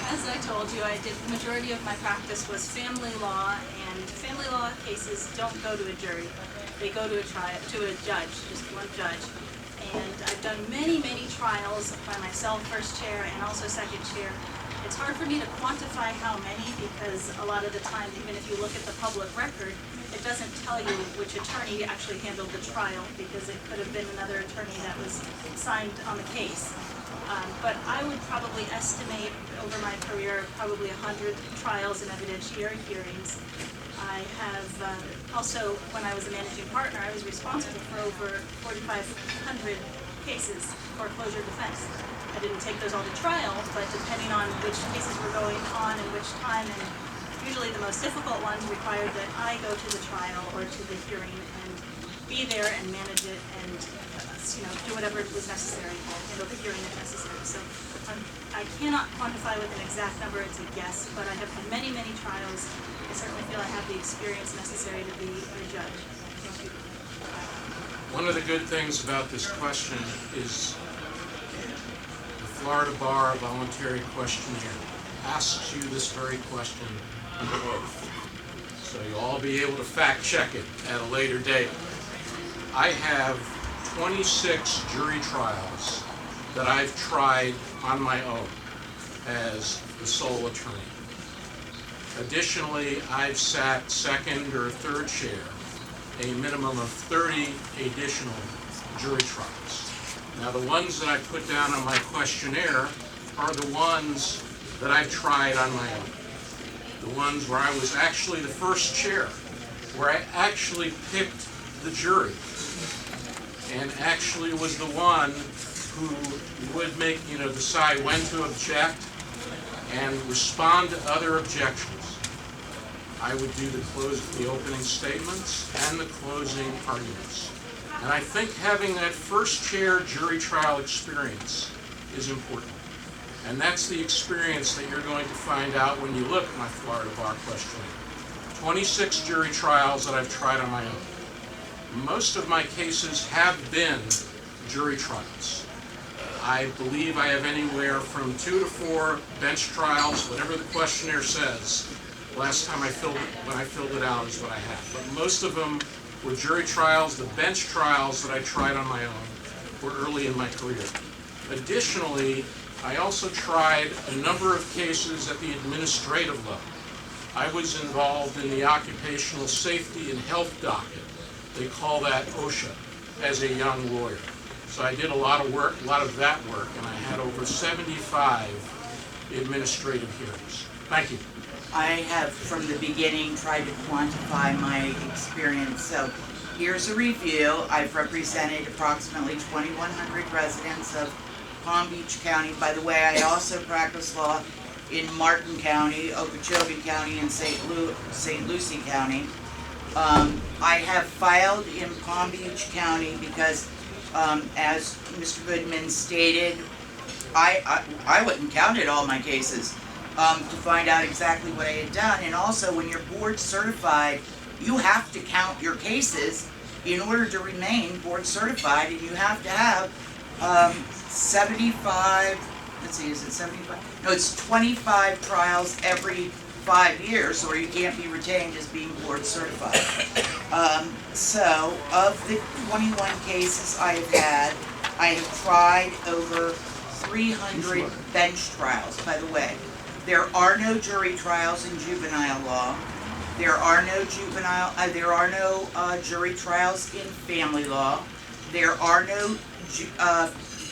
As I told you, I did the majority of my practice was family law, and family law cases don't go to a jury. They go to a judge, just one judge. And I've done many, many trials by myself, first chair and also second chair. It's hard for me to quantify how many because a lot of the time, even if you look at the public record, it doesn't tell you which attorney actually handled the trial because it could have been another attorney that was signed on the case. But I would probably estimate over my career probably 100 trials and evidentiary hearings. I have also, when I was a managing partner, I was responsible for over 4,500 cases, foreclosure defense. I didn't take those all to trial, but depending on which cases were going on and which time, and usually the most difficult ones required that I go to the trial or to the hearing and be there and manage it and do whatever was necessary, handle the hearing if necessary. So I cannot quantify with an exact number, it's a guess, but I have had many, many trials. I certainly feel I have the experience necessary to be a judge. Thank you. One of the good things about this question is the Florida Bar Voluntary Questionnaire asks you this very question under oath. So you'll all be able to fact check it at a later date. I have 26 jury trials that I've tried on my own as the sole attorney. Additionally, I've sat second or third chair a minimum of 30 additional jury trials. Now, the ones that I put down on my questionnaire are the ones that I've tried on my own. The ones where I was actually the first chair, where I actually picked the jury and actually was the one who would decide when to object and respond to other objections. I would do the opening statements and the closing arguments. And I think having that first chair jury trial experience is important. And that's the experience that you're going to find out when you look at my Florida Bar Questionnaire. 26 jury trials that I've tried on my own. Most of my cases have been jury trials. I believe I have anywhere from 2 to 4 bench trials, whatever the questionnaire says. Last time when I filled it out is what I have. But most of them were jury trials. The bench trials that I tried on my own were early in my career. Additionally, I also tried a number of cases at the administrative level. I was involved in the occupational safety and health docket. They call that OSHA as a young lawyer. So I did a lot of that work, and I had over 75 administrative hearings. Thank you. I have, from the beginning, tried to quantify my experience. So here's a review. I've represented approximately 2,100 residents of Palm Beach County. By the way, I also practice law in Martin County, Okeechobee County, and St. Lucie County. I have filed in Palm Beach County because, as Mr. Goodman stated, I went and counted all my cases to find out exactly what I had done. And also, when you're board certified, you have to count your cases in order to remain board certified, and you have to have 75, let's see, is it 75? No, it's 25 trials every 5 years, or you can't be retained as being board certified. So, of the 21 cases I have had, I have tried over 300 bench trials. By the way, there are no jury trials in juvenile law. There are no jury trials in family law. There are no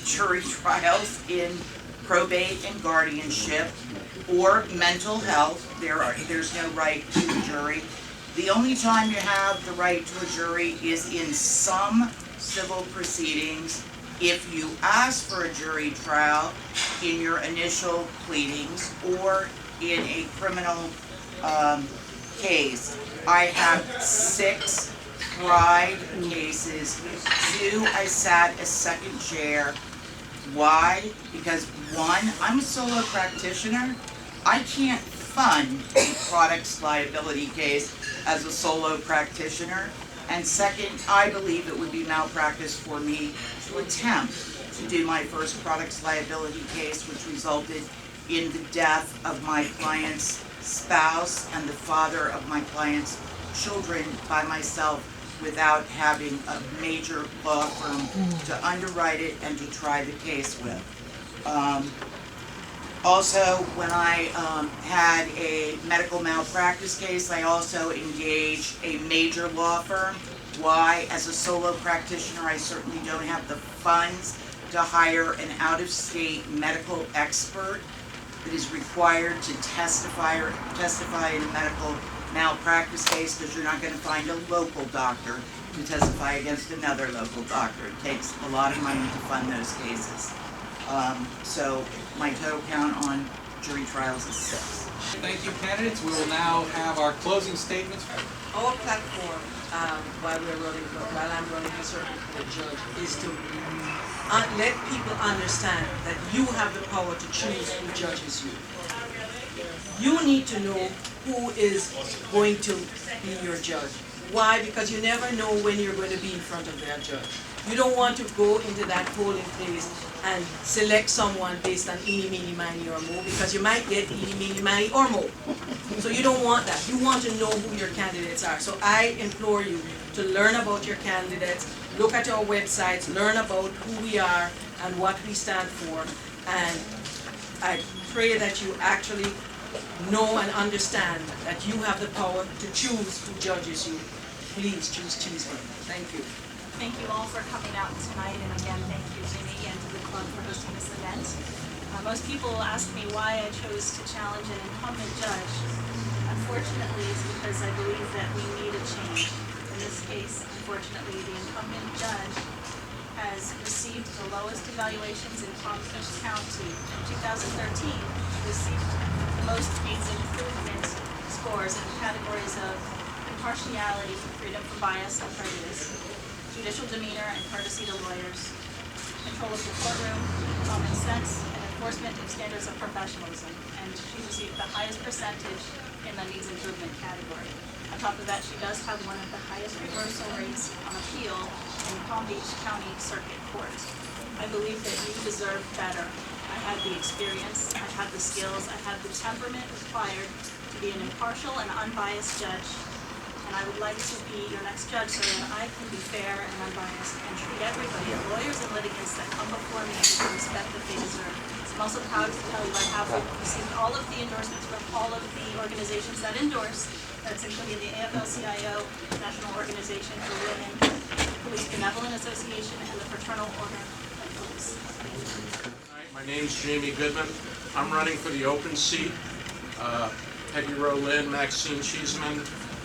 jury trials in probate and guardianship or mental health. There's no right to a jury. The only time you have the right to a jury is in some civil proceedings if you ask for a jury trial in your initial pleadings or in a criminal case. I have 6 tried cases. 2, I sat as second chair. Why? Because 1, I'm a solo practitioner. I can't fund a products liability case as a solo practitioner. And second, I believe it would be malpractice for me to attempt to do my first products liability case, which resulted in the death of my client's spouse and the father of my client's children by myself without having a major law firm to underwrite it and to try the case with. Also, when I had a medical malpractice case, I also engaged a major law firm. Why? As a solo practitioner, I certainly don't have the funds to hire an out-of-state medical expert that is required to testify in a medical malpractice case, because you're not going to find a local doctor to testify against another local doctor. It takes a lot of money to fund those cases. So my total count on jury trials is 6. Thank you, candidates. We will now have our closing statements. Our platform, while I'm running for circuit court judge, is to let people understand that you have the power to choose who judges you. You need to know who is going to be your judge. Why? Because you never know when you're going to be in front of that judge. You don't want to go into that polling place and select someone based on eeny, meeny, miny, or mo, because you might get eeny, meeny, miny, or mo. So you don't want that. You want to know who your candidates are. So I implore you to learn about your candidates, look at our websites, learn about who we are and what we stand for, and I pray that you actually know and understand that you have the power to choose who judges you. Please choose Cheeseman. Thank you. Thank you all for coming out tonight, and again, thank you, Jimmy, and to the club for hosting this event. Most people ask me why I chose to challenge an incumbent judge. Unfortunately, it's because I believe that we need a change. In this case, unfortunately, the incumbent judge has received the lowest evaluations in Palm Beach County. In 2013, received the most needs improvement scores in the categories of impartiality, freedom from bias and prejudice, judicial demeanor and courtesy to lawyers, control of the courtroom, common sense, and enforcement of standards of professionalism. And she received the highest percentage in the needs improvement category. On top of that, she does have one of the highest reversal rates on appeal in Palm Beach County Circuit Court. I believe that you deserve better. I had the experience, I had the skills, I had the temperament required to be an impartial and unbiased judge. And I would like to be your next judge so that I can be fair and unbiased and treat everybody, lawyers and litigants that come before me, with the respect that they deserve. I'm also proud to tell you I have received all of the endorsements from all of the organizations that endorse. That's including the AFL-CIO, National Organization for Women, Police Benevolent Association, and the Fraternal Order of Police. Hi, my name's Jamie Goodman. I'm running for the open seat. Peggy Roe Lynn, Maxine Cheeseman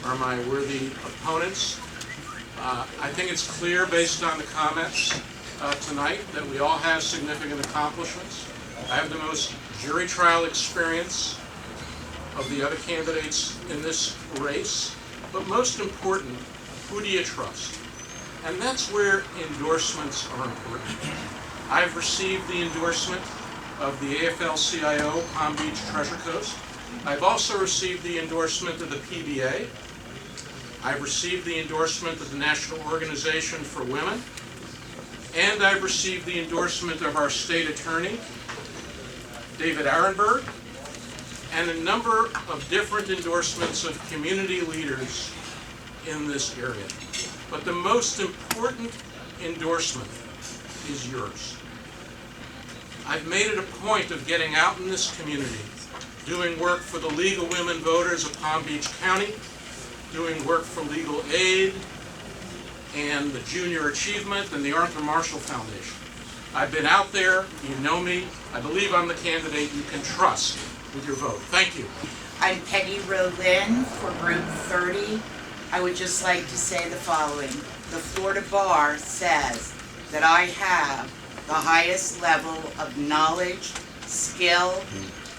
are my worthy opponents. I think it's clear based on the comments tonight that we all have significant accomplishments. I have the most jury trial experience of the other candidates in this race, but most important, who do you trust? And that's where endorsements are important. I've received the endorsement of the AFL-CIO Palm Beach Treasure Coast. I've also received the endorsement of the PBA. I've received the endorsement of the National Organization for Women, and I've received the endorsement of our state attorney, David Arenberg, and a number of different endorsements of community leaders in this area. But the most important endorsement is yours. I've made it a point of getting out in this community, doing work for the League of Women Voters of Palm Beach County, doing work for Legal Aid and the Junior Achievement and the Arthur Marshall Foundation. I've been out there, you know me, I believe I'm the candidate you can trust with your vote. Thank you. I'm Peggy Roe Lynn for Group 30. I would just like to say the following. The Florida Bar says that I have the highest level of knowledge, skill,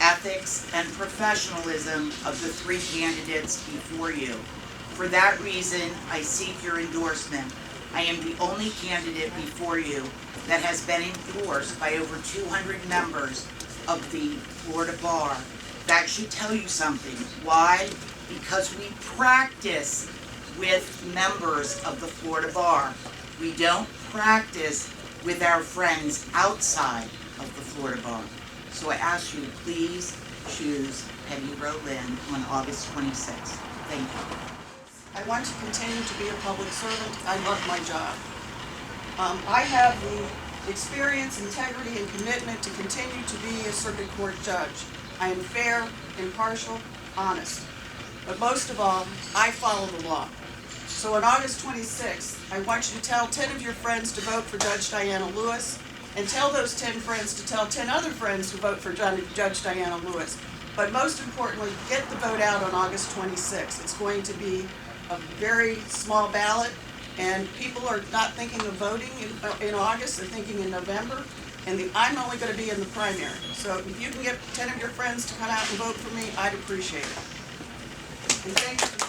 ethics, and professionalism of the 3 candidates before you. For that reason, I seek your endorsement. I am the only candidate before you that has been endorsed by over 200 members of the Florida Bar. That should tell you something. Why? Because we practice with members of the Florida Bar. We don't practice with our friends outside of the Florida Bar. So I ask you to please choose Peggy Rowland on August 26th. Thank you. I want to continue to be a public servant. I love my job. I have the experience, integrity, and commitment to continue to be a circuit court judge. I am fair, impartial, honest. But most of all, I follow the law. So on August 26th, I want you to tell 10 of your friends to vote for Judge Diana Lewis, and tell those 10 friends to tell 10 other friends to vote for Judge Diana Lewis. But most importantly, get the vote out on August 26th. It's going to be a very small ballot, and people are not thinking of voting in August, they're thinking in November, and I'm only going to be in the primary. So if you can get 10 of your friends to come out and vote for me, I'd appreciate it. And thank you.